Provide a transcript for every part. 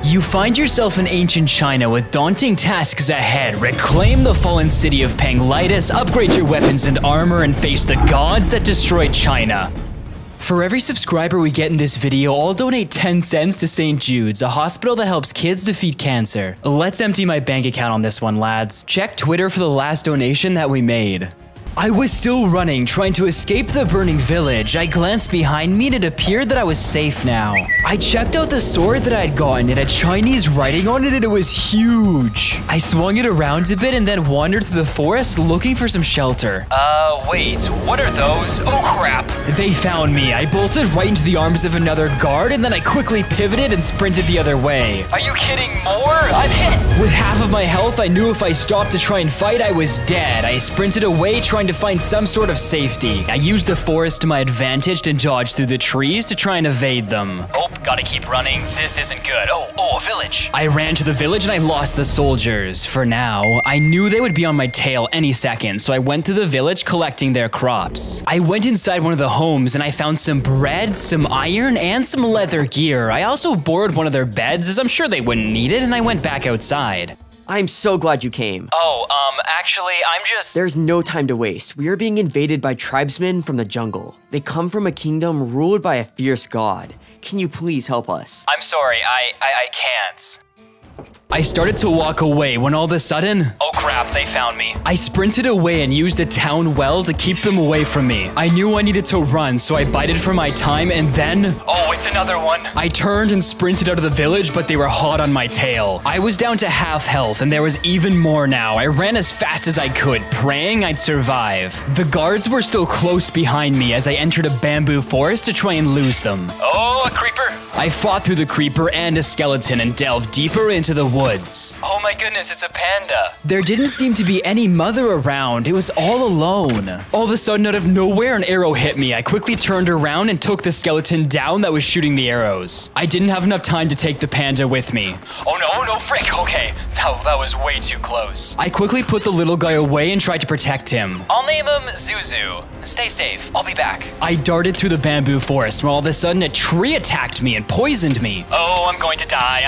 You find yourself in ancient China with daunting tasks ahead. Reclaim the fallen city of Panglitis, upgrade your weapons and armor, and face the gods that destroyed China. For every subscriber we get in this video, I'll donate 10 cents to St. Jude's, a hospital that helps kids defeat cancer. Let's empty my bank account on this one, lads. Check Twitter for the last donation that we made. I was still running, trying to escape the burning village. I glanced behind me and it appeared that I was safe now. I checked out the sword that I had gotten. It had Chinese writing on it and it was huge. I swung it around a bit and then wandered through the forest looking for some shelter. Wait, what are those? Oh crap! They found me. I bolted right into the arms of another guard and then I quickly pivoted and sprinted the other way. Are you kidding more? I'm hit! With half of my health, I knew if I stopped to try and fight, I was dead. I sprinted away trying to find some sort of safety. I used the forest to my advantage to dodge through the trees to try and evade them. Oh, gotta keep running. This isn't good. Oh, a village. I ran to the village and I lost the soldiers. For now, I knew they would be on my tail any second, so I went through the village collecting their crops. I went inside one of the homes and I found some bread, some iron, and some leather gear. I also borrowed one of their beds as I'm sure they wouldn't need it, and I went back outside. I'm so glad you came. Actually, I'm just... There's no time to waste. We are being invaded by tribesmen from the jungle. They come from a kingdom ruled by a fierce god. Can you please help us? I'm sorry, I can't. I started to walk away when all of a sudden... Oh crap, they found me. I sprinted away and used the town well to keep them away from me. I knew I needed to run, so I bided for my time and then... Oh, it's another one. I turned and sprinted out of the village, but they were hot on my tail. I was down to half health and there was even more now. I ran as fast as I could, praying I'd survive. The guards were still close behind me as I entered a bamboo forest to try and lose them. Oh, a creeper. I fought through the creeper and a skeleton and delved deeper into the woods. Oh my goodness, it's a panda. There didn't seem to be any mother around. It was all alone. All of a sudden, out of nowhere, an arrow hit me. I quickly turned around and took the skeleton down that was shooting the arrows. I didn't have enough time to take the panda with me. Oh no, frick, okay. That was way too close. I quickly put the little guy away and tried to protect him. I'll name him Zuzu. Stay safe, I'll be back. I darted through the bamboo forest when all of a sudden a tree attacked me and poisoned me. Oh, I'm going to die.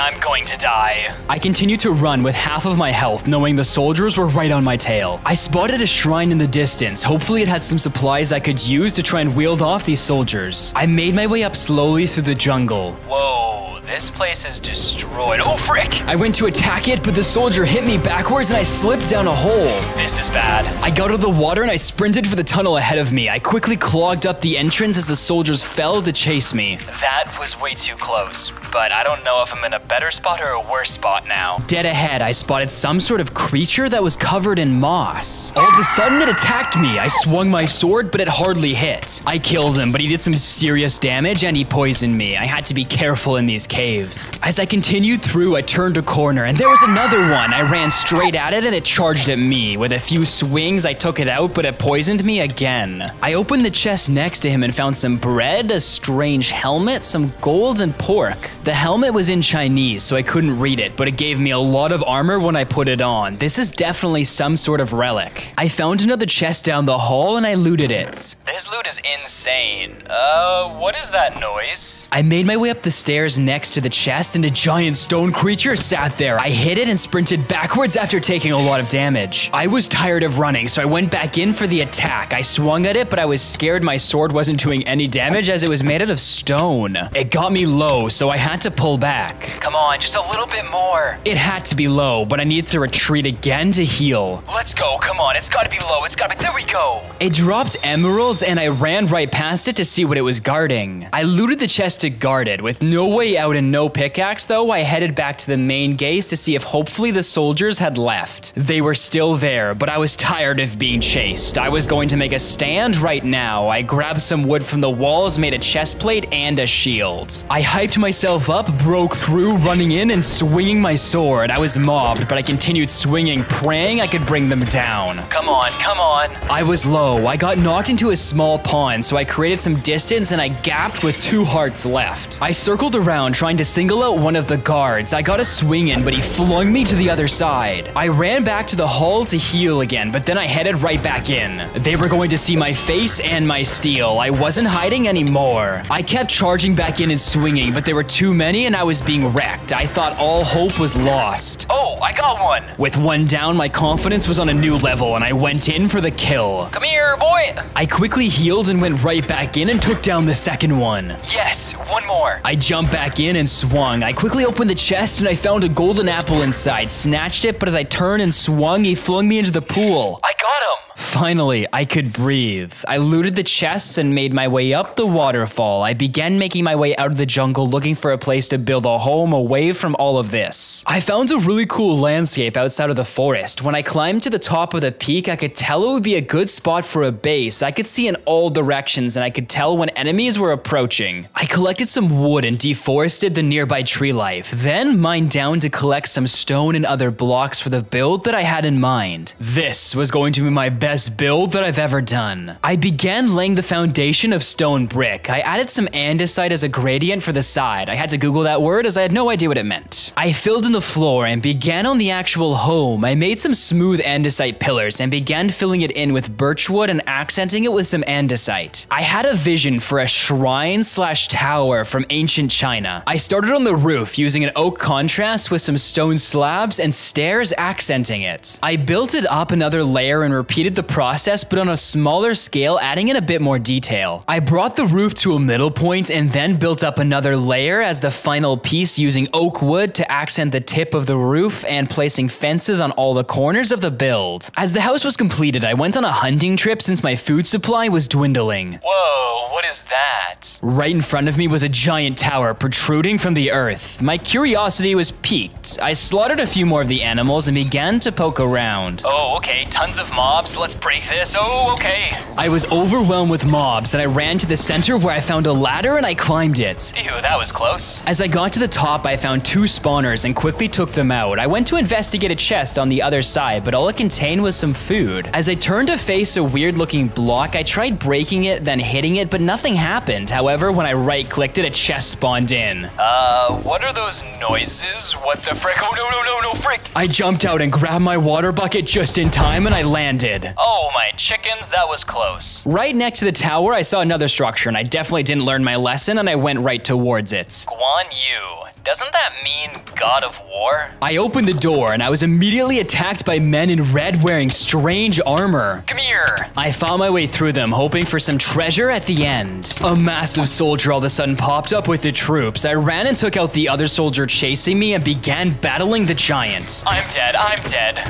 I continued to run with half of my health, knowing the soldiers were right on my tail. I spotted a shrine in the distance. Hopefully it had some supplies I could use to try and wield off these soldiers. I made my way up slowly through the jungle. Whoa, this place is destroyed. Oh, frick! I went to attack it, but the soldier hit me backwards and I slipped down a hole. This is bad. I got out of the water and I sprinted for the tunnel ahead of me. I quickly clogged up the entrance as the soldiers fell to chase me. That was way too close, but I don't know if I'm in a better spot or a worse spot now. Dead ahead, I spotted some sort of creature that was covered in moss. All of a sudden, it attacked me. I swung my sword, but it hardly hit. I killed him, but he did some serious damage and he poisoned me. I had to be careful in these caves. As I continued through, I turned a corner and there was another one. I ran straight at it and it charged at me. With a few swings, I took it out, but it poisoned me again. I opened the chest next to him and found some bread, a strange helmet, some gold, and pork. The helmet was in Chinese, so I couldn't read it, but it gave me a lot of armor when I put it on. This is definitely some sort of relic. I found another chest down the hall and I looted it. This loot is insane. What is that noise? I made my way up the stairs next to the chest and a giant stone creature sat there. I hit it and sprinted backwards after taking a lot of damage. I was tired of running, so I went back in for the attack. I swung at it, but I was scared my sword wasn't doing any damage as it was made out of stone. It got me low, so I had to pull back. Come on, just a little bit more. It had to be low, but I needed to retreat again to heal. Let's go, come on, it's gotta be low, there we go. It dropped emeralds and I ran right past it to see what it was guarding. I looted the chest to guard it. With no way out and no pickaxe though, I headed back to the main gates to see if hopefully the soldiers had left. They were still there, but I was tired of being chased. I was going to make a stand right now. I grabbed some wood from the walls, made a chest plate and a shield. I hyped myself up, broke through, running in and swinging my sword. I was mobbed, but I continued swinging, praying I could bring them down. Come on, come on. I was low. I got knocked into a small pond, so I created some distance and I gapped with 2 hearts left. I circled around trying trying to single out one of the guards. I got a swing in, but he flung me to the other side. I ran back to the hall to heal again, but then I headed right back in. They were going to see my face and my steel. I wasn't hiding anymore. I kept charging back in and swinging, but there were too many and I was being wrecked. I thought all hope was lost. Oh, I got one. With one down, my confidence was on a new level and I went in for the kill. Come here, boy. I quickly healed and went right back in and took down the second one. Yes, one more. I jumped back in and swung. I quickly opened the chest and I found a golden apple inside, snatched it, but as I turned and swung, he flung me into the pool. I got him. Finally, I could breathe. I looted the chests and made my way up the waterfall. I began making my way out of the jungle looking for a place to build a home away from all of this. I found a really cool landscape outside of the forest. When I climbed to the top of the peak, I could tell it would be a good spot for a base. I could see in all directions and I could tell when enemies were approaching. I collected some wood and deforested the nearby tree life, then mined down to collect some stone and other blocks for the build that I had in mind. This was going to be my best build that I've ever done. I began laying the foundation of stone brick. I added some andesite as a gradient for the side. I had to Google that word as I had no idea what it meant. I filled in the floor and began on the actual home. I made some smooth andesite pillars and began filling it in with birchwood and accenting it with some andesite. I had a vision for a shrine/tower from ancient China. I started on the roof using an oak contrast with some stone slabs and stairs accenting it. I built it up another layer and repeated the process, but on a smaller scale, adding in a bit more detail. I brought the roof to a middle point and then built up another layer as the final piece using oak wood to accent the tip of the roof and placing fences on all the corners of the build. As the house was completed, I went on a hunting trip since my food supply was dwindling. Whoa, what is that? Right in front of me was a giant tower protruding from the earth. My curiosity was piqued. I slaughtered a few more of the animals and began to poke around. Oh, okay, tons of mobs. Let's break this. Oh, okay. I was overwhelmed with mobs and I ran to the center where I found a ladder and I climbed it. Ew, that was close. As I got to the top, I found 2 spawners and quickly took them out. I went to investigate a chest on the other side, but all it contained was some food. As I turned to face a weird looking block, I tried breaking it, then hitting it, but nothing happened. However, when I right-clicked it, a chest spawned in. What are those noises? What the frick? Oh, no, frick. I jumped out and grabbed my water bucket just in time and I landed. Oh, my chickens, that was close. Right next to the tower, I saw another structure and I definitely didn't learn my lesson and I went right towards it. Guan Yu. Doesn't that mean God of War? I opened the door and I was immediately attacked by men in red wearing strange armor. Come here. I fought my way through them, hoping for some treasure at the end. A massive soldier all of a sudden popped up with the troops. I ran and took out the other soldier chasing me and began battling the giant. I'm dead.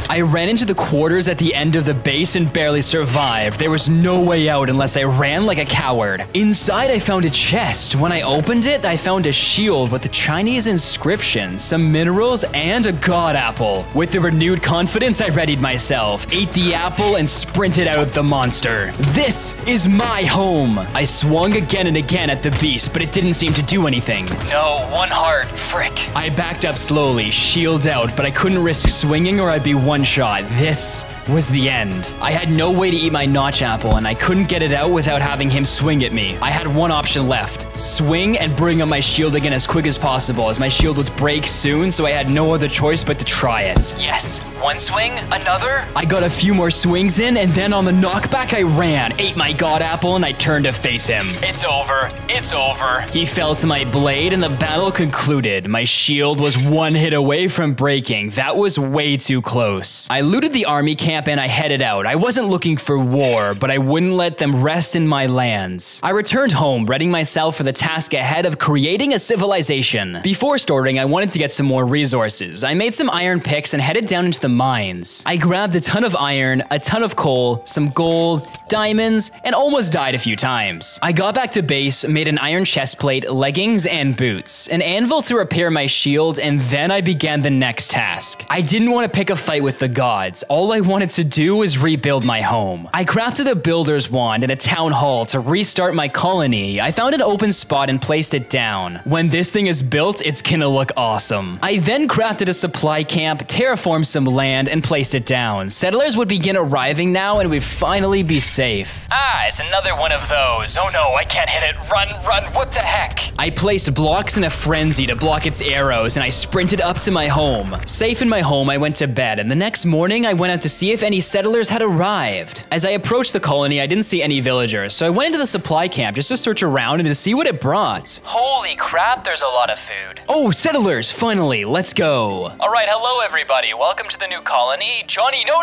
I ran into the quarters at the end of the base and barely survived. There was no way out unless I ran like a coward. Inside, I found a chest. When I opened it, I found a shield with a Chinese inscription, some minerals, and a god apple. With a renewed confidence, I readied myself, ate the apple, and sprinted out of the monster. This is my home! I swung again and again at the beast, but it didn't seem to do anything. No, 1 heart, frick. I backed up slowly, shield out, but I couldn't risk swinging or I'd be one shot. This was the end. I had no way to eat my notch apple, and I couldn't get it out without having him swing at me. I had one option left. Swing and bring up my shield again as quick as possible, as my shield would break soon, so I had no other choice but to try it. Yes, 1 swing, another. I got a few more swings in, and then on the knockback I ran, ate my god apple, and I turned to face him. It's over. He fell to my blade, and the battle concluded. My shield was 1 hit away from breaking. That was way too close. I looted the army camp and I headed out. I wasn't looking for war, but I wouldn't let them rest in my lands. I returned home, readying myself for the task ahead of creating a civilization. Before starting, I wanted to get some more resources. I made some iron picks and headed down into the mines. I grabbed a ton of iron, a ton of coal, some gold, diamonds, and almost died a few times. I got back to base, made an iron chestplate, leggings, and boots, an anvil to repair my shield, and then I began the next task. I didn't want to pick a fight with the gods. All I wanted to do was rebuild my home. I crafted a builder's wand and a town hall to restart my colony. I found an open spot and placed it down. When this thing is built, it's gonna look awesome. I then crafted a supply camp, terraformed some land, and placed it down. Settlers would begin arriving now and we'd finally be safe. Ah, it's another one of those. Oh no, I can't hit it. Run, what the heck? I placed blocks in a frenzy to block its arrows, and I sprinted up to my home. Safe in my home, I went to bed, and the next morning, I went out to see if any settlers had arrived. As I approached the colony, I didn't see any villagers, so I went into the supply camp just to search around and to see what it brought. Holy crap, there's a lot of food. Oh, settlers, finally, let's go. All right, hello everybody, welcome to the new colony. Johnny, no!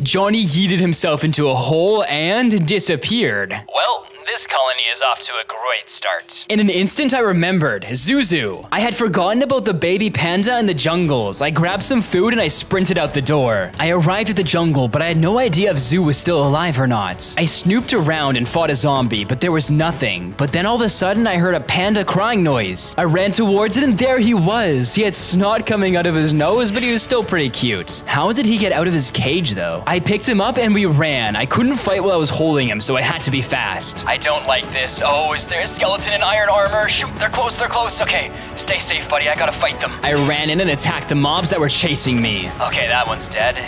Johnny yeeted himself into a hole and disappeared. Well, this colony is off to a great start. In an instant, I remembered Zuzu. I had forgotten about the baby panda in the jungles. I grabbed some food and I sprinted out the door. I arrived at the jungle, but I had no idea if Zoo was still alive or not. I snooped around and fought a zombie, but there was nothing. But then all of a sudden, I heard a panda crying noise. I ran towards it and there he was. He had snot coming out of his nose, but he was still pretty cute. How did he get out of his cage though? I picked him up and we ran. I couldn't fight while I was holding him, so I had to be fast. I don't like this. Oh, is there a skeleton in iron armor? Shoot, they're close. Okay, stay safe, buddy. I gotta fight them. I ran in and attacked the mobs that were chasing me. Okay, that one's dead.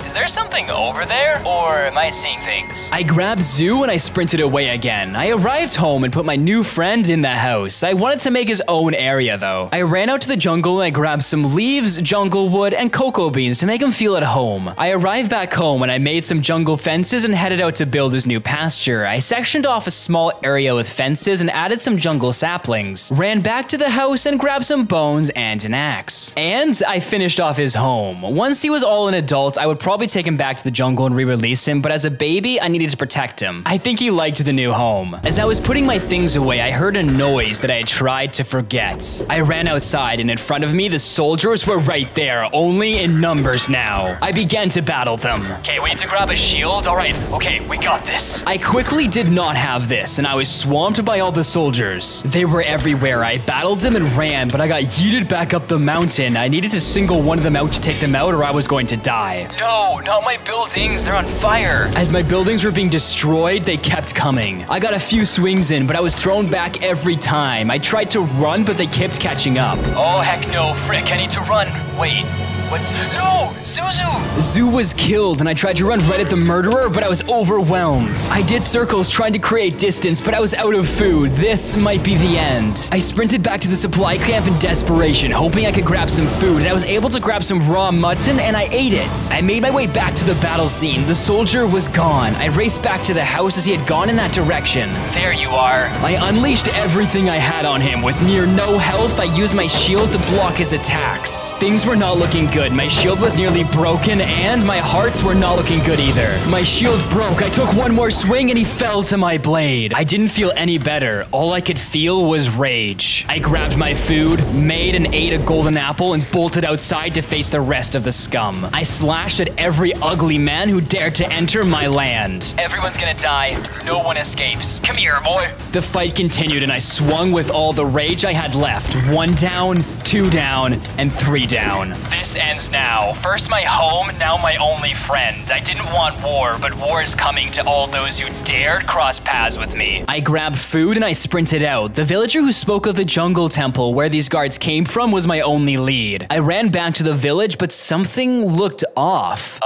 Is there something over there, or am I seeing things? I grabbed Zoo and I sprinted away again. I arrived home and put my new friend in the house. I wanted to make his own area, though. I ran out to the jungle and I grabbed some leaves, jungle wood, and cocoa beans to make him feel at home. I arrived back home and I made some jungle fences and headed out to build his new pasture. I sectioned off a small area with fences and added some jungle saplings. Ran back to the house and grabbed some bones and an axe. And I finished off his home. Once he was all an adult, I would probably take him back to the jungle and re-release him, but as a baby, I needed to protect him. I think he liked the new home. As I was putting my things away, I heard a noise that I had tried to forget. I ran outside, and in front of me, the soldiers were right there, only in numbers now. I began to battle them. Okay, we need to grab a shield. All right, okay, we got this. I quickly did not have this, and I was swamped by all the soldiers. They were everywhere. I battled them and ran, but I got yeeted back up the mountain. I needed to single one of them out to take them out, or I was going to die. No, not my buildings. They're on fire. As my buildings were being destroyed, they kept coming. I got a few swings in, but I was thrown back every time. I tried to run, but they kept catching up. Oh, heck no. Frick, I need to run. Wait. No! Zuzu! Zoo was killed, and I tried to run right at the murderer, but I was overwhelmed. I did circles trying to create distance, but I was out of food. This might be the end. I sprinted back to the supply camp in desperation, hoping I could grab some food, and I was able to grab some raw mutton, and I ate it. I made my way back to the battle scene. The soldier was gone. I raced back to the house as he had gone in that direction. There you are. I unleashed everything I had on him. With near no health, I used my shield to block his attacks. Things were not looking good. My shield was nearly broken, and my hearts were not looking good either. My shield broke. I took one more swing, and he fell to my blade. I didn't feel any better. All I could feel was rage. I grabbed my food, made and ate a golden apple, and bolted outside to face the rest of the scum. I slashed at every ugly man who dared to enter my land. Everyone's gonna die. No one escapes. Come here, boy. The fight continued, and I swung with all the rage I had left. 1 down, 2 down, and 3 down. This ends now. First my home, now my only friend. I didn't want war, but war is coming to all those who dared cross paths with me. I grabbed food and I sprinted out. The villager who spoke of the jungle temple where these guards came from was my only lead. I ran back to the village, but something looked off.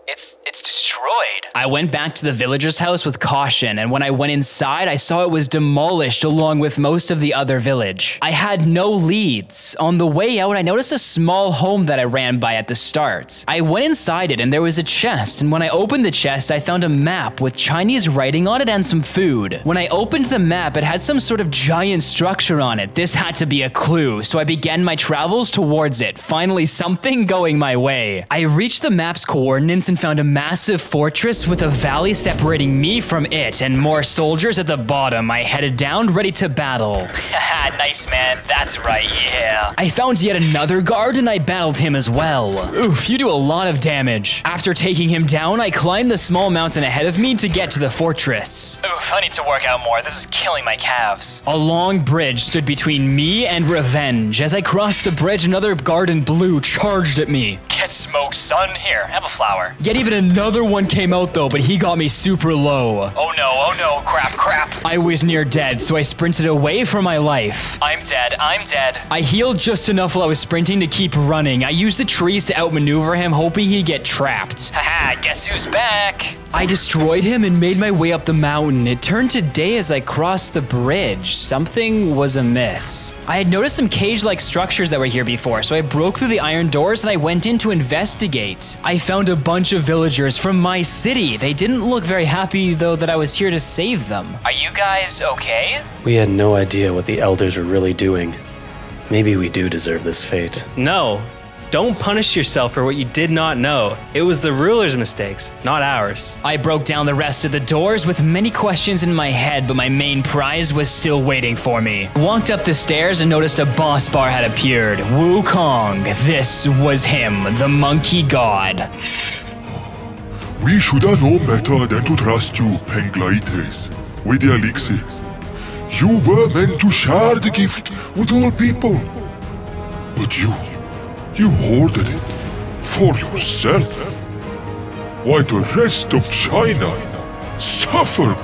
It's destroyed. I went back to the villager's house with caution, and when I went inside, I saw it was demolished along with most of the other village. I had no leads. On the way out, I noticed a small home that I ran by at the start. I went inside it, and there was a chest, and when I opened the chest, I found a map with Chinese writing on it and some food. When I opened the map, it had some sort of giant structure on it. This had to be a clue, so I began my travels towards it. Finally, something going my way. I reached the map's coordinates and found a massive fortress with a valley separating me from it and more soldiers at the bottom. I headed down, ready to battle. Haha, nice man. That's right, yeah. I found yet another guard and I battled him as well. Oof, you do a lot of damage. After taking him down, I climbed the small mountain ahead of me to get to the fortress. Oof, I need to work out more. This is killing my calves. A long bridge stood between me and revenge. As I crossed the bridge, another guard in blue charged at me. Get smoked, son. Here, have a flower. Yet even another one came out though, but he got me super low. Oh no, crap. I was near dead, so I sprinted away for my life. I'm dead. I healed just enough while I was sprinting to keep running. I used the trees to outmaneuver him, hoping he'd get trapped. Haha, guess who's back? I destroyed him and made my way up the mountain. It turned to day as I crossed the bridge. Something was amiss. I had noticed some cage-like structures that were here before, so I broke through the iron doors and I went in to investigate. I found a bunch of villagers from my city. They didn't look very happy, though, that I was here to save them. Are you guys okay? We had no idea what the elders were really doing. Maybe we do deserve this fate. No. Don't punish yourself for what you did not know. It was the ruler's mistakes, not ours. I broke down the rest of the doors with many questions in my head, but my main prize was still waiting for me. Walked up the stairs and noticed a boss bar had appeared. Wukong. This was him, the monkey god. We should have known better than to trust you, Penglaites, with the elixir. You were meant to share the gift with all people. But you hoarded it for yourself. Why the rest of China suffer?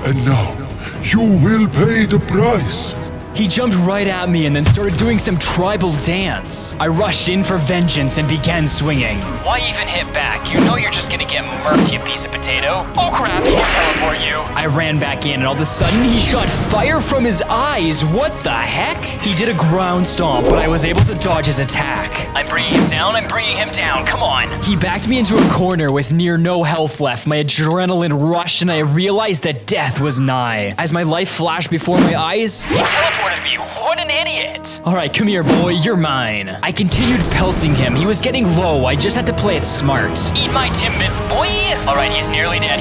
And now you will pay the price. He jumped right at me and then started doing some tribal dance. I rushed in for vengeance and began swinging. Why even hit back? You know you're just gonna get murked, you piece of potato. Oh crap, he can teleport you. I ran back in and all of a sudden he shot fire from his eyes. What the heck? He did a ground stomp, but I was able to dodge his attack. I'm bringing him down, come on. He backed me into a corner with near no health left. My adrenaline rushed and I realized that death was nigh. As my life flashed before my eyes, he teleported me. What an idiot! Alright, come here, boy, you're mine. I continued pelting him. He was getting low. I just had to play it smart. Eat my Timbits, boy! Alright, he's nearly dead.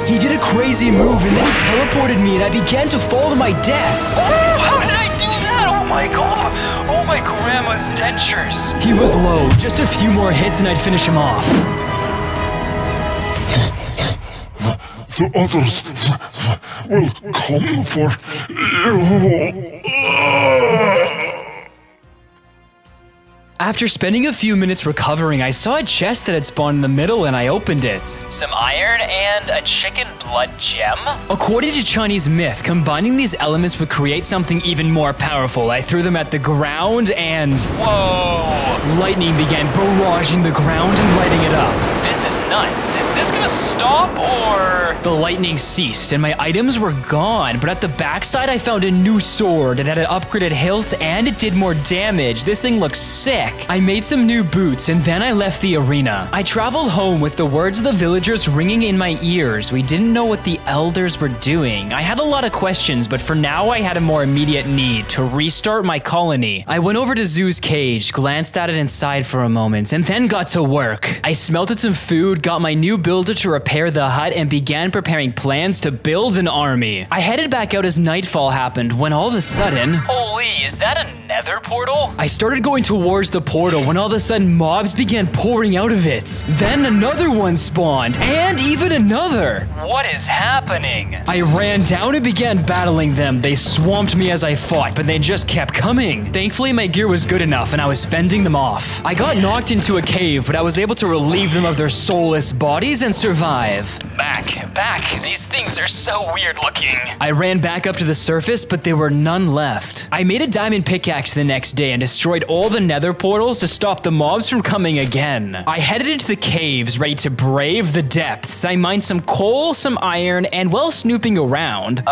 He did a crazy move and then he teleported me and I began to fall to my death. Oh, how did I do that? Oh my god! Oh my grandma's dentures. He was low. Just a few more hits and I'd finish him off. The others will come for you. After spending a few minutes recovering, I saw a chest that had spawned in the middle and I opened it. Some iron and a chicken blood gem? According to Chinese myth, combining these elements would create something even more powerful. I threw them at the ground and... whoa! Lightning began barraging the ground and lighting it up. This is nuts. Is this gonna stop or... The lightning ceased and my items were gone, but at the backside I found a new sword. It had an upgraded hilt and it did more damage. This thing looks sick. I made some new boots and then I left the arena. I traveled home with the words of the villagers ringing in my ears. We didn't know what the elders were doing. I had a lot of questions, but for now I had a more immediate need to restart my colony. I went over to Zoo's cage, glanced at it inside for a moment, and then got to work. I smelted some food, got my new builder to repair the hut, and began preparing plans to build an army. I headed back out as nightfall happened when all of a sudden... holy, is that a nether portal? I started going towards the portal when all of a sudden mobs began pouring out of it. Then another one spawned, and even another. What is happening? I ran down and began battling them. They swamped me as I fought, but they just kept coming. Thankfully, my gear was good enough and I was fending them off. I got knocked into a cave, but I was able to relieve them of their soulless bodies and survive. Back. These things are so weird looking. I ran back up to the surface, but there were none left. I made a diamond pickaxe the next day and destroyed all the nether portals to stop the mobs from coming again. I headed into the caves, ready to brave the depths. I mined some coal, some iron, and while snooping around...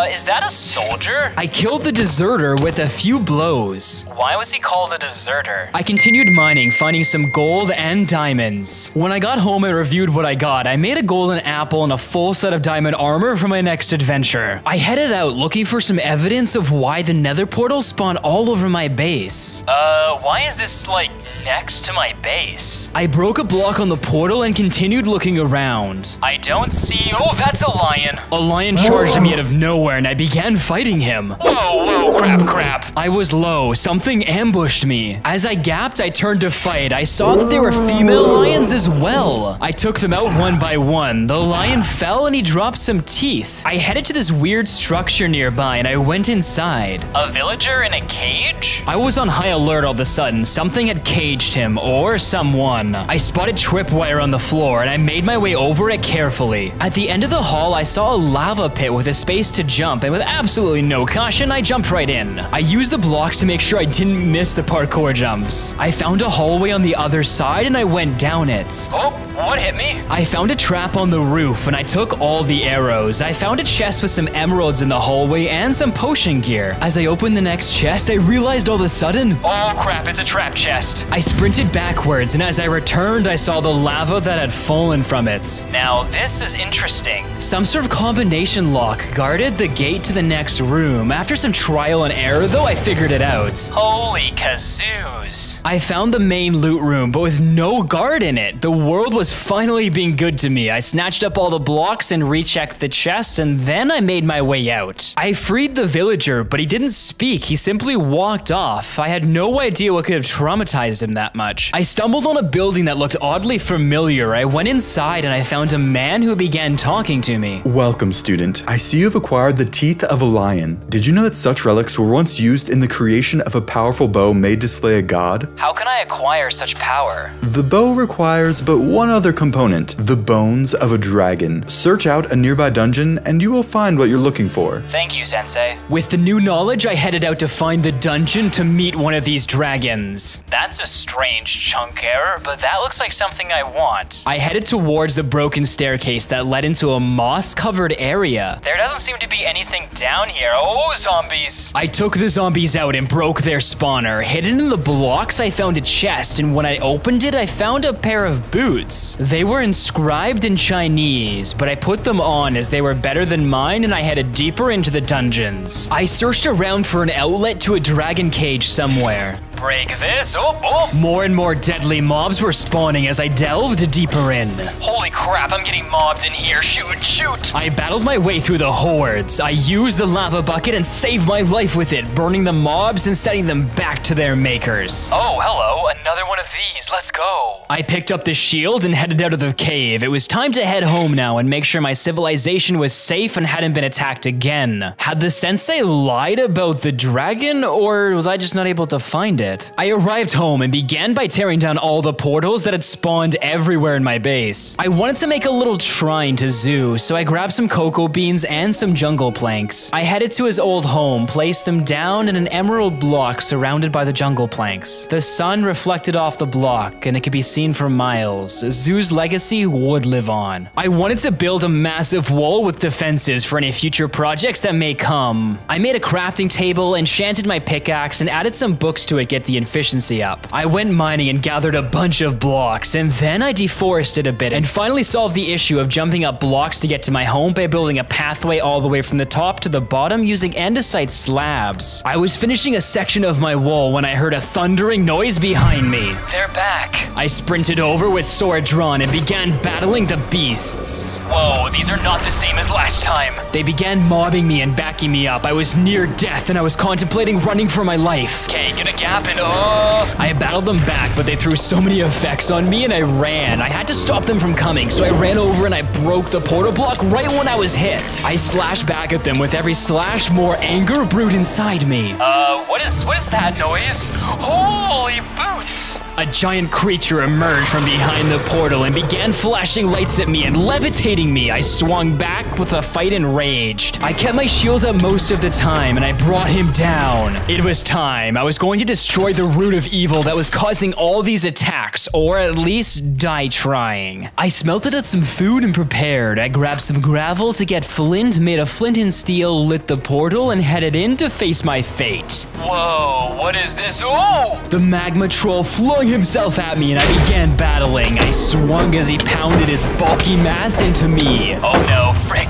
is that a soldier? I killed the deserter with a few blows. Why was he called a deserter? I continued mining, finding some gold and diamonds. When I got home, I reviewed what I got. I made a golden apple and a full set of diamond armor for my next adventure. I headed out looking for some evidence of why the nether portals spawn all over my base. Why is this, like, next to my base? I broke a block on the portal and continued looking around. I don't see... oh, that's a lion. A lion charged me out of nowhere and I began fighting him. Whoa, crap. I was low. Something ambushed me. As I gapped, I turned to fight. I saw that there were female lions as well. I took them out one by one. The lion fell and he dropped some teeth. I headed to this weird structure nearby and I went inside. A villager in a cage? cage? I was on high alert all of a sudden. Something had caged him, or someone. I spotted tripwire on the floor, and I made my way over it carefully. At the end of the hall, I saw a lava pit with a space to jump, and with absolutely no caution, I jumped right in. I used the blocks to make sure I didn't miss the parkour jumps. I found a hallway on the other side, and I went down it. Oh, what hit me? I found a trap on the roof, and I took all the arrows. I found a chest with some emeralds in the hallway and some potion gear. As I opened the next chest, I realized all of a sudden, oh crap, it's a trap chest. I sprinted backwards, and as I returned, I saw the lava that had fallen from it. Now, this is interesting. Some sort of combination lock guarded the gate to the next room. After some trial and error, though, I figured it out. Holy kazoos. I found the main loot room, but with no guard in it. The world was finally being good to me. I snatched up all the blocks and rechecked the chests, and then I made my way out. I freed the villager, but he didn't speak. He simply walked off. I had no idea what could have traumatized him that much. I stumbled on a building that looked oddly familiar. I went inside and I found a man who began talking to me. Welcome, student. I see you've acquired the teeth of a lion. Did you know that such relics were once used in the creation of a powerful bow made to slay a god? How can I acquire such power? The bow requires but one other component, the bones of a dragon. Search out a nearby dungeon and you will find what you're looking for. Thank you, Sensei. With the new knowledge, I headed out to find the dungeon to meet one of these dragons. That's a strange chunk error, but that looks like something I want. I headed towards the broken staircase that led into a moss-covered area. There doesn't seem to be anything down here. Oh, zombies. I took the zombies out and broke their spawner. Hidden in the blocks, I found a chest, and when I opened it, I found a pair of boots. They were inscribed in Chinese, but I put them on as they were better than mine, and I headed deeper into the dungeons. I searched around for an outlet to a dragon cage somewhere. Break this. Oh. More and more deadly mobs were spawning as I delved deeper in. Holy crap, I'm getting mobbed in here. Shoot. I battled my way through the hordes. I used the lava bucket and saved my life with it, burning the mobs and setting them back to their makers. Oh, hello. Another one of these. Let's go. I picked up the shield and headed out of the cave. It was time to head home now and make sure my civilization was safe and hadn't been attacked again. Had the sensei lied about the dragon, or was I just not able to find it? I arrived home and began by tearing down all the portals that had spawned everywhere in my base. I wanted to make a little shrine to Zeus, so I grabbed some cocoa beans and some jungle planks. I headed to his old home, placed them down in an emerald block surrounded by the jungle planks. The sun reflected off the block, and it could be seen for miles. Zeus' legacy would live on. I wanted to build a massive wall with defenses for any future projects that may come. I made a crafting table, enchanted my pickaxe, and added some books to it to get the efficiency up. I went mining and gathered a bunch of blocks, and then I deforested a bit and finally solved the issue of jumping up blocks to get to my home by building a pathway all the way from the top to the bottom using andesite slabs. I was finishing a section of my wall when I heard a thundering noise behind me. They're back. I sprinted over with sword drawn and began battling the beasts. Whoa, these are not the same as last time. They began mobbing me and backing me up. I was near death and I was contemplating running for my life. Okay, get a gap and I battled them back, but they threw so many effects on me and I ran. I had to stop them from coming, so I ran over and I broke the portal block right when I was hit. I slashed back at them. With every slash, more anger brewed inside me. What is that noise? Holy boots! A giant creature emerged from behind the portal and began flashing lights at me and levitating me. I swung back with a fight enraged. I kept my shield up most of the time and I brought him down. It was time. I was going to destroy the root of evil that was causing all these attacks, or at least die trying. I smelted at some food and prepared. I grabbed some gravel to get flint, made a flint and steel, lit the portal, and headed in to face my fate. Whoa, what is this? Oh! The magma troll flung himself at me and I began battling. I swung as he pounded his bulky mass into me. Oh no, frick.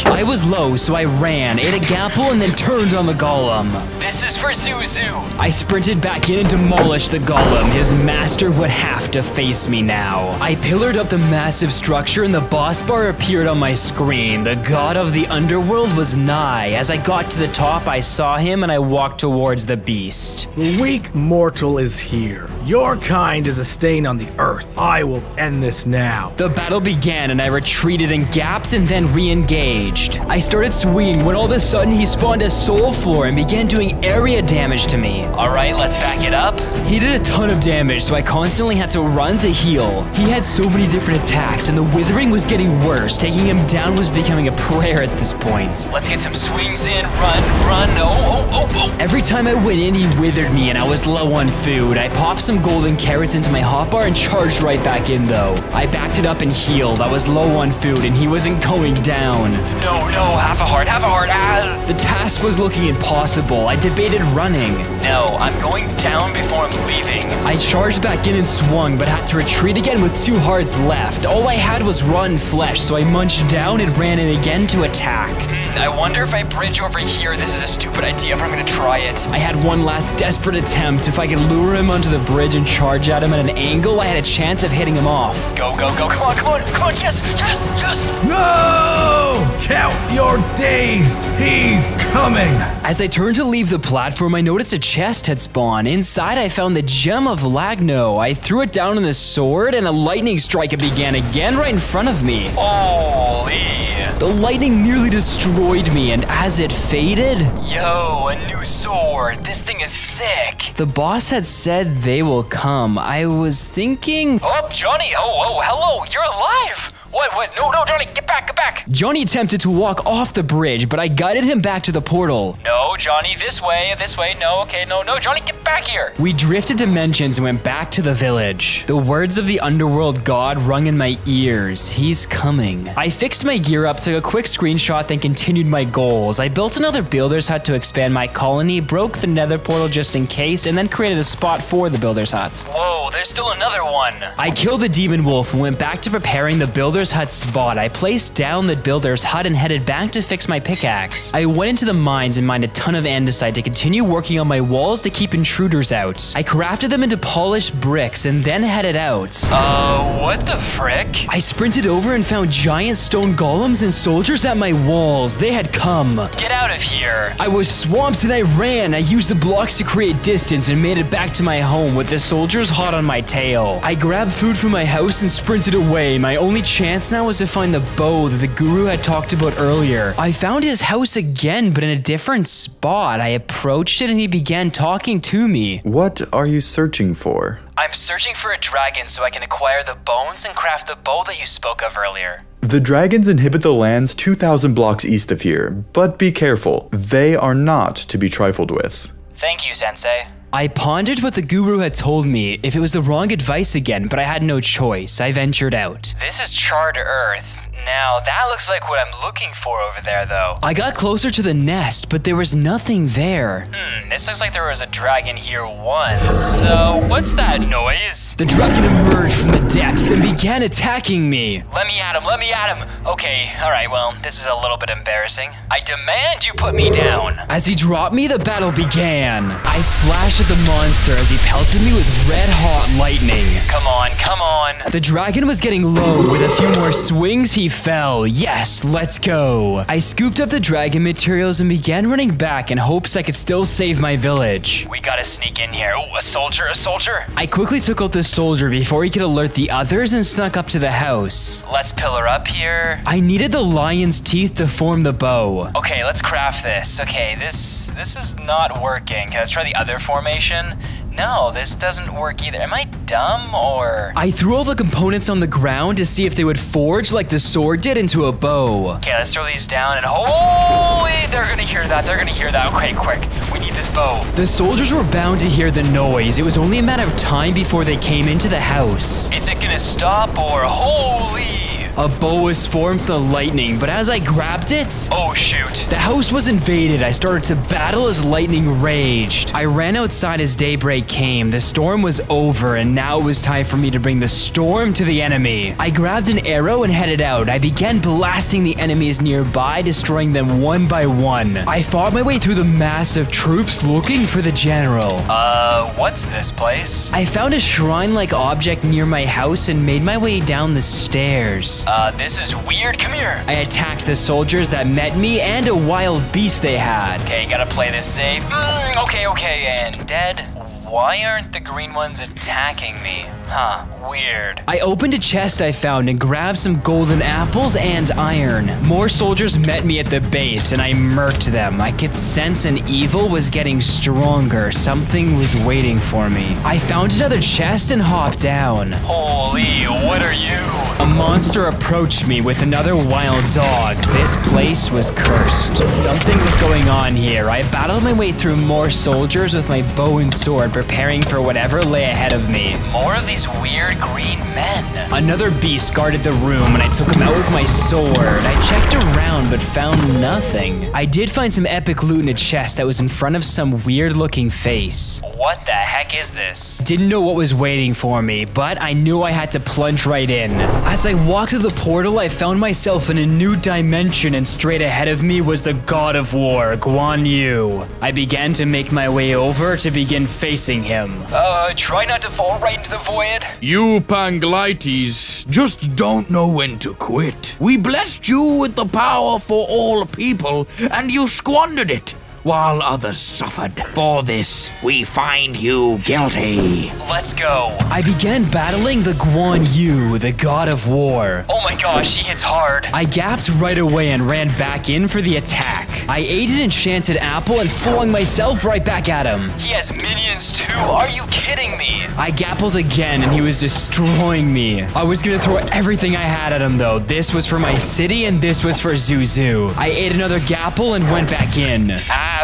I was low, so I ran, ate a gapple, and then turned on the golem. This is for Zuzu. I sprinted back in and demolished the golem. His master would have to face me now. I pillared up the massive structure and the boss bar appeared on my screen. The god of the underworld was nigh. As I got to the top, I saw him and I walked towards the beast. The weak mortal is here. Your kind is a stain on the earth. I will end this now. The battle began and I retreated and gapped and then re-engaged. enraged. I started swinging when all of a sudden he spawned a soul floor and began doing area damage to me. Alright, let's back it up. He did a ton of damage, so I constantly had to run to heal. He had so many different attacks, and the withering was getting worse. Taking him down was becoming a prayer at this point. Let's get some swings in. Run. Oh. Every time I went in, he withered me, and I was low on food. I popped some golden carrots into my hotbar and charged right back in, though. I backed it up and healed. I was low on food, and he wasn't going down. No, half a heart. Ah! The task was looking impossible. I debated running. No, I'm going down before I'm leaving. I charged back in and swung, but had to retreat again with 2 hearts left. All I had was rotten flesh, so I munched down and ran in again to attack. I wonder if I bridge over here. This is a stupid idea, but I'm gonna try it. I had one last desperate attempt. If I could lure him onto the bridge and charge at him at an angle, I had a chance of hitting him off. Go. Come on. Yes. No! Count your days. He's coming. As I turned to leave the platform, I noticed a chest had spawned. Inside, I found the Gem of Lagno. I threw it down on the sword, and a lightning strike began again right in front of me. Holy! The lightning nearly destroyed me, and as it faded... Yo, a new sword. This thing is sick. The boss had said they will come. I was thinking... Oh, Johnny! Oh, hello! You're alive! What? No, Johnny, get back! Johnny attempted to walk off the bridge, but I guided him back to the portal. No, Johnny, this way. No, Johnny, get back here. We drifted dimensions and went back to the village. The words of the underworld god rung in my ears. He's coming. I fixed my gear up, took a quick screenshot, then continued my goals. I built another builder's hut to expand my colony, broke the nether portal just in case, and then created a spot for the builder's hut. Whoa, there's still another one. I killed the demon wolf and went back to preparing the builder's hut spot. I placed down the builder's hut and headed back to fix my pickaxe. I went into the mines and mined a ton of andesite to continue working on my walls to keep intruders out. I crafted them into polished bricks and then headed out. What the frick? I sprinted over and found giant stone golems and soldiers at my walls. They had come. Get out of here. I was swamped and I ran. I used the blocks to create distance and made it back to my home with the soldiers hot on my tail. I grabbed food from my house and sprinted away. My only chance now was to find the bow that the guru had talked about earlier. I found his house again, but in a different spot. I approached it and he began talking to me. What are you searching for? I'm searching for a dragon so I can acquire the bones and craft the bow that you spoke of earlier. The dragons inhabit the lands 2,000 blocks east of here, but be careful. They are not to be trifled with. Thank you, Sensei. I pondered what the guru had told me, if it was the wrong advice again, but I had no choice. I ventured out. This is charred earth. Now, that looks like what I'm looking for over there, though. I got closer to the nest, but there was nothing there. This looks like there was a dragon here once. So, what's that noise? The dragon emerged from the depths and began attacking me. Let me at him. Okay, alright, well, this is a little bit embarrassing. I demand you put me down. As he dropped me, the battle began. I slashed at the monster as he pelted me with red-hot lightning. Come on. The dragon was getting low. With a few more swings, he fell. Yes, let's go. I scooped up the dragon materials and began running back in hopes I could still save my village. We gotta sneak in here. Oh, a soldier. I quickly took out the soldier before he could alert the others and snuck up to the house. Let's pillar up here. I needed the lion's teeth to form the bow. Okay, let's craft this. Okay, this is not working. Okay, let's try the other formation. No, this doesn't work either. Am I dumb or? I threw all the components on the ground to see if they would forge like the sword did into a bow. Okay, let's throw these down and holy, they're gonna hear that. Okay, quick, we need this bow. The soldiers were bound to hear the noise. It was only a matter of time before they came into the house. Is it gonna stop or holy? A bow was formed from the lightning, but as I grabbed it... Oh, shoot. The house was invaded. I started to battle as lightning raged. I ran outside as daybreak came. The storm was over, and now it was time for me to bring the storm to the enemy. I grabbed an arrow and headed out. I began blasting the enemies nearby, destroying them one by one. I fought my way through the mass of troops looking for the general. What's this place? I found a shrine-like object near my house and made my way down the stairs. This is weird. Come here. I attacked the soldiers that met me and a wild beast they had. Okay, gotta play this safe. Okay, and dead. Why aren't the green ones attacking me? Huh, weird. I opened a chest I found and grabbed some golden apples and iron. More soldiers met me at the base and I murked them. I could sense an evil was getting stronger. Something was waiting for me. I found another chest and hopped down. Holy, what are you? A monster approached me with another wild dog. This place was cursed. Something was going on here. I battled my way through more soldiers with my bow and sword, preparing for whatever lay ahead of me. More of these weird green men. Another beast guarded the room and I took him out with my sword. I checked around but found nothing. I did find some epic loot in a chest that was in front of some weird looking face. What the heck is this? Didn't know what was waiting for me, but I knew I had to plunge right in. As I walked through the portal, I found myself in a new dimension and straight ahead of me was the God of War, Guan Yu. I began to make my way over to begin facing him. Try not to fall right into the void. You Panglites just don't know when to quit. We blessed you with the power for all people, and you squandered it, while others suffered. For this, we find you guilty. Let's go. I began battling the Guan Yu, the God of War. Oh my gosh, he hits hard. I gapped right away and ran back in for the attack. I ate an enchanted apple and flung myself right back at him. He has minions too, are you kidding me? I gappled again and he was destroying me. I was gonna throw everything I had at him though. This was for my city and this was for Zuzu. I ate another gapple and went back in.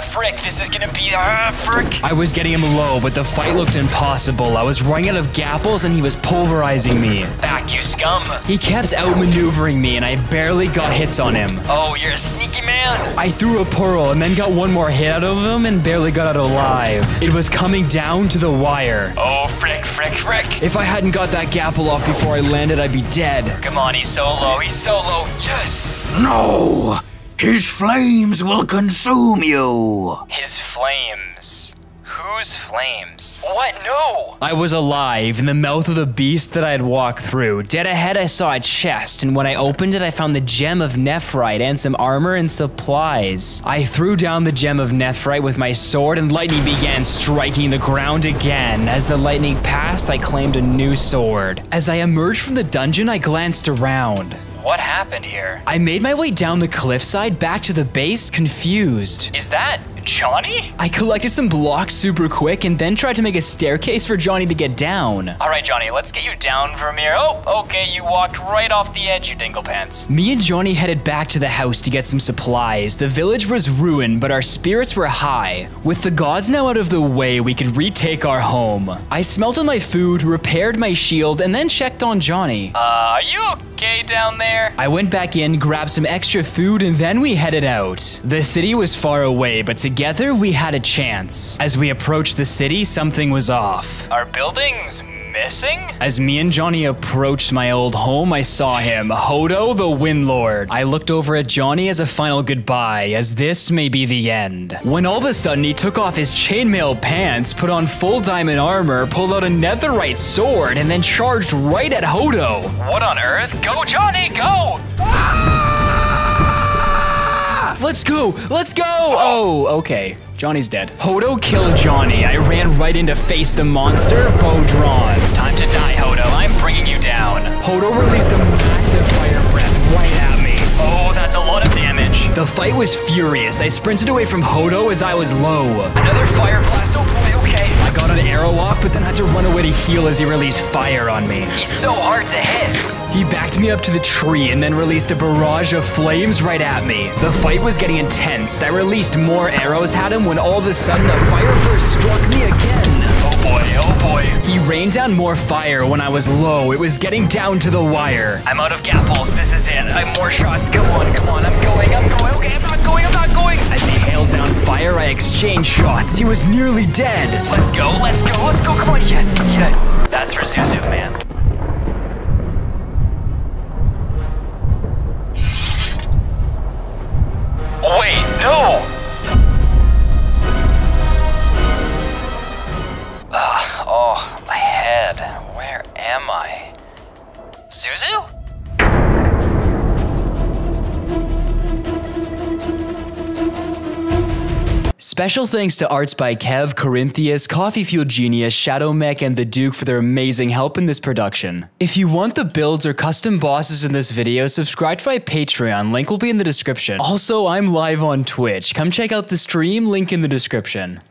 Frick, this is gonna be, frick. I was getting him low, but the fight looked impossible. I was running out of gapples and he was pulverizing me. Back, you scum. He kept outmaneuvering me and I barely got hits on him. Oh, you're a sneaky man. I threw a pearl and then got one more hit out of him and barely got out alive. It was coming down to the wire. Oh, frick, frick, frick. If I hadn't got that gapple off before I landed, I'd be dead. Come on, he's so low, he's so low. Yes. No! His flames will consume you! His flames? Whose flames? What? No! I was alive in the mouth of the beast that I had walked through. Dead ahead, I saw a chest, and when I opened it, I found the gem of Nephrite and some armor and supplies. I threw down the gem of Nephrite with my sword, and lightning began striking the ground again. As the lightning passed, I claimed a new sword. As I emerged from the dungeon, I glanced around. What happened here? I made my way down the cliffside back to the base, confused. Is that Johnny? I collected some blocks super quick and then tried to make a staircase for Johnny to get down. All right, Johnny, let's get you down from here. Oh, okay, you walked right off the edge, you dinglepants. Me and Johnny headed back to the house to get some supplies. The village was ruined, but our spirits were high. With the gods now out of the way, we could retake our home. I smelted my food, repaired my shield, and then checked on Johnny. Are you okay down there? I went back in, grabbed some extra food, and then we headed out. The city was far away, but together we had a chance. As we approached the city, something was off. Our building's missing? As me and Johnny approached my old home, I saw him, Hodo the Windlord. I looked over at Johnny as a final goodbye, as this may be the end. When all of a sudden he took off his chainmail pants, put on full diamond armor, pulled out a netherite sword, and then charged right at Hodo. What on earth? Go, Johnny, go! Let's go! Let's go! Oh, okay. Johnny's dead. Hodo killed Johnny. I ran right in to face the monster, bow drawn. Time to die, Hodo. I'm bringing you down. Hodo released a massive fire breath right at me. Oh, that's a lot of damage. The fight was furious. I sprinted away from Hodo as I was low. Another fire blast. Oh boy, okay. I got an arrow off, but then had to run away to heal as he released fire on me. He's so hard to hit. He backed me up to the tree and then released a barrage of flames right at me. The fight was getting intense. I released more arrows at him when all of a sudden a fire burst struck me again. Oh boy, oh boy. He rained down more fire when I was low. It was getting down to the wire. I'm out of gapples. This is it. I have more shots. Come on. I'm going. Okay, I'm not going. As he hailed down fire, I exchanged shots. He was nearly dead. Let's go. Come on. Yes. That's for Zuzu, man. Wait, no! Oh, my head. Where am I? Zuzu? Special thanks to arts by Kev, Corinthius, Coffee Fuel Genius, Shadow Mech, and the Duke for their amazing help in this production. If you want the builds or custom bosses in this video, subscribe to my Patreon, link will be in the description. Also, I'm live on Twitch. Come check out the stream, link in the description.